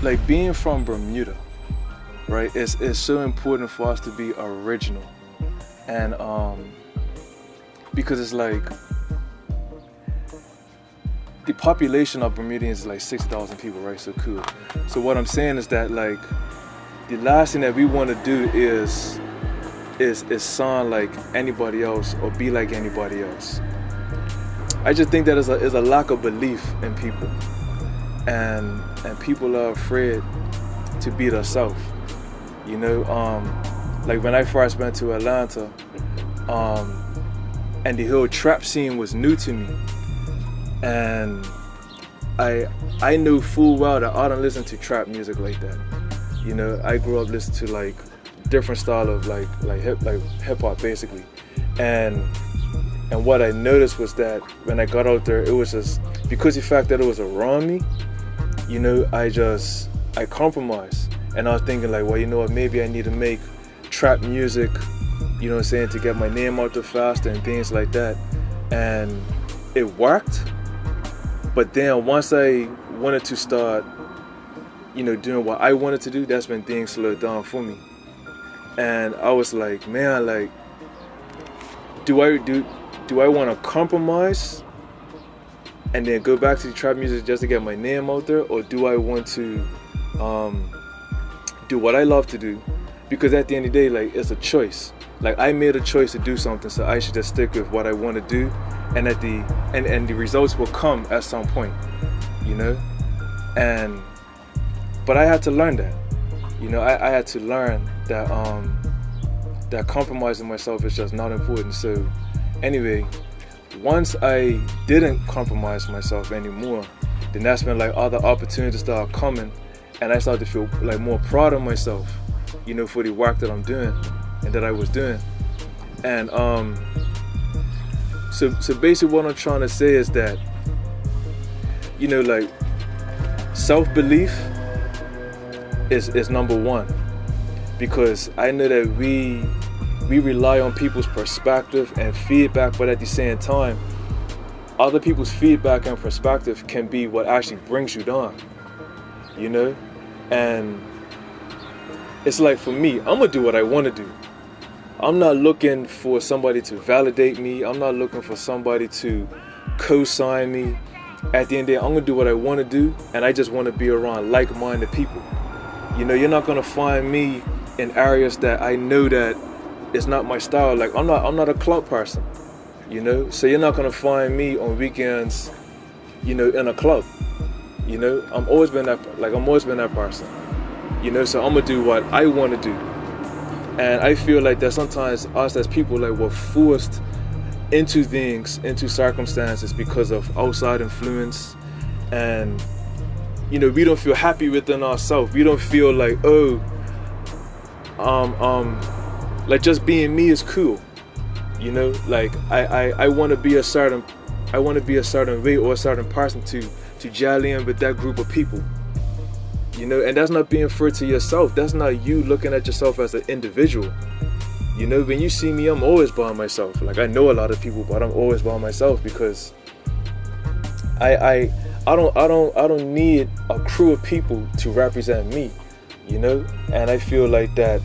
like being from Bermuda, right? It's so important for us to be original, and because it's like the population of Bermudians is like 6,000 people, right? So cool. So what I'm saying is that like the last thing that we want to do is sound like anybody else or be like anybody else. I just think that is a lack of belief in people, and people are afraid to be themselves. You know, like when I first went to Atlanta, and the whole trap scene was new to me, and I knew full well that I don't listen to trap music like that. You know, I grew up listening to like different style of like hip hop basically, and what I noticed was that when I got out there, it was just because the fact that it was around me, you know, I compromised, and I was thinking like, well, you know what, maybe I need to make trap music, you know what I'm saying, to get my name out there faster and things like that, and it worked. But then once I wanted to start, you know, doing what I wanted to do, that's when things slowed down for me. And I was like, man, like, do I want to compromise and then go back to the trap music just to get my name out there, or do I want to do what I love to do? Because at the end of the day, like, it's a choice. Like, I made a choice to do something, so I should just stick with what I want to do, and the results will come at some point, you know. But I had to learn that, you know. I had to learn that that compromising myself is just not important. So anyway, once I didn't compromise myself anymore, then that's when like other opportunities started coming, and I started to feel like more proud of myself, you know, for the work that I'm doing and that I was doing. And so basically what I'm trying to say is that, you know, like, self-belief is number one, because I know that we rely on people's perspective and feedback, but at the same time, other people's feedback and perspective can be what actually brings you down, you know. And it's like, for me, I'm gonna do what I want to do. I'm not looking for somebody to validate me. I'm not looking for somebody to co-sign me. At the end of the day, I'm gonna do what I want to do, and I just want to be around like-minded people. You know, you're not gonna find me in areas that I know that it's not my style. Like, I'm not a club person, you know. So you're not gonna find me on weekends, you know, in a club. You know, I've always been that person. You know, so I'm gonna do what I want to do. And I feel like that sometimes us as people, like, we're forced into things, into circumstances because of outside influence, and, you know, we don't feel happy within ourselves. We don't feel like, oh, like, just being me is cool. You know, like, I want to be a certain way or a certain person to jelly in with that group of people. You know, and that's not being fair to yourself. That's not you looking at yourself as an individual. You know, when you see me, I'm always by myself. Like, I know a lot of people, but I'm always by myself because I don't need a crew of people to represent me. You know, and I feel like that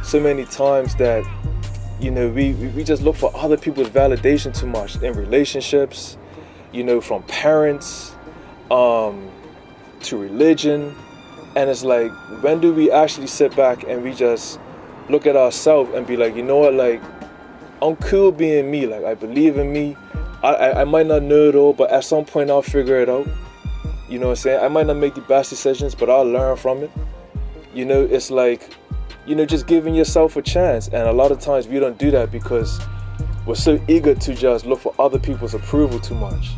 so many times that, you know, we just look for other people's validation too much in relationships. You know, from parents to religion. And it's like, when do we actually sit back and we just look at ourselves and be like, you know what, like, I'm cool being me. Like, I believe in me. I might not know it all, but at some point I'll figure it out. You know what I'm saying? I might not make the best decisions, but I'll learn from it. You know, it's like, you know, just giving yourself a chance. And a lot of times we don't do that because we're so eager to just look for other people's approval too much.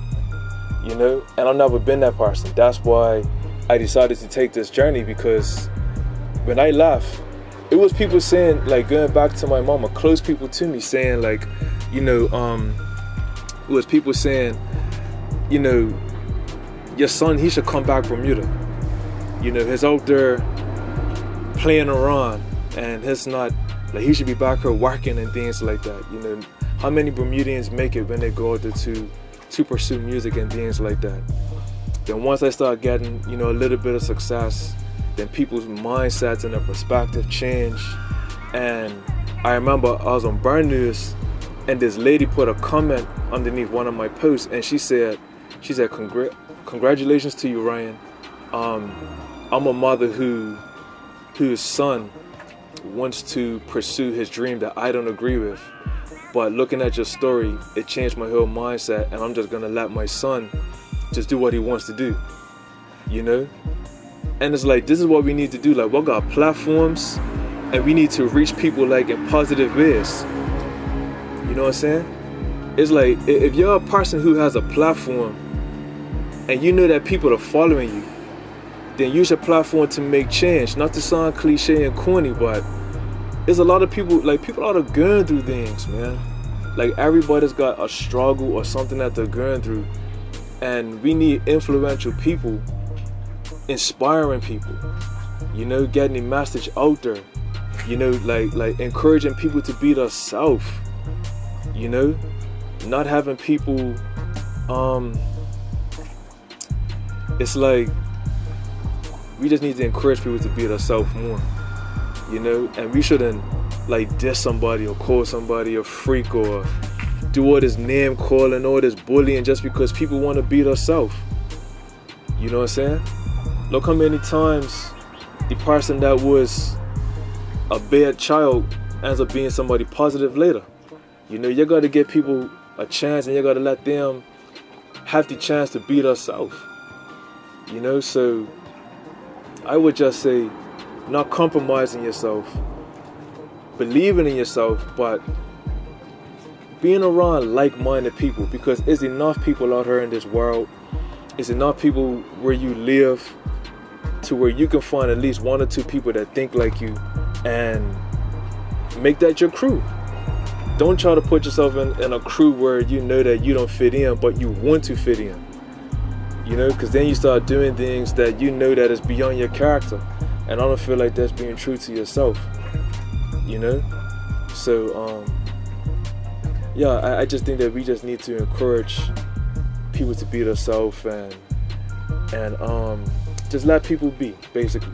You know, and I've never been that person. That's why I decided to take this journey, because when I left, it was people saying, like, going back to my mama, close people to me, saying, like, you know, it was people saying, you know, your son, he should come back from Bermuda. You know, he's out there playing around, and he's not, like, he should be back here working and things like that. You know, how many Bermudians make it when they go out there to pursue music and things like that? Then once I start getting, you know, a little bit of success, then people's mindsets and their perspective change. And I remember I was on Burn News, and this lady put a comment underneath one of my posts, and she said, congratulations to you, Ryan. I'm a mother whose son wants to pursue his dream that I don't agree with. But looking at your story, it changed my whole mindset, and I'm just gonna let my son just do what he wants to do, you know? And it's like, this is what we need to do. Like, we got platforms, and we need to reach people like in positive ways. You know what I'm saying? It's like, if you're a person who has a platform and you know that people are following you, then use your platform to make change. Not to sound cliche and corny, but there's a lot of people, like, people are going through things, man. Like, everybody's got a struggle or something that they're going through, and we need influential people, inspiring people, you know, getting the message out there, you know, like encouraging people to be themselves, you know, not having people, it's like, we just need to encourage people to be themselves more, you know, and we shouldn't like diss somebody or call somebody a freak or do all this name calling, all this bullying just because people want to be themselves. You know what I'm saying? Look how many times the person that was a bad child ends up being somebody positive later. You know, you got to give people a chance, and you got to let them have the chance to be themselves. You know, so I would just say, not compromising yourself, believing in yourself, but being around like-minded people, because there's enough people out here in this world. There's enough people where you live to where you can find at least 1 or 2 people that think like you and make that your crew. Don't try to put yourself in a crew where you know that you don't fit in, but you want to fit in. You know, because then you start doing things that you know that is beyond your character. And I don't feel like that's being true to yourself. You know? So, yeah, I just think that we just need to encourage people to be themselves and just let people be, basically.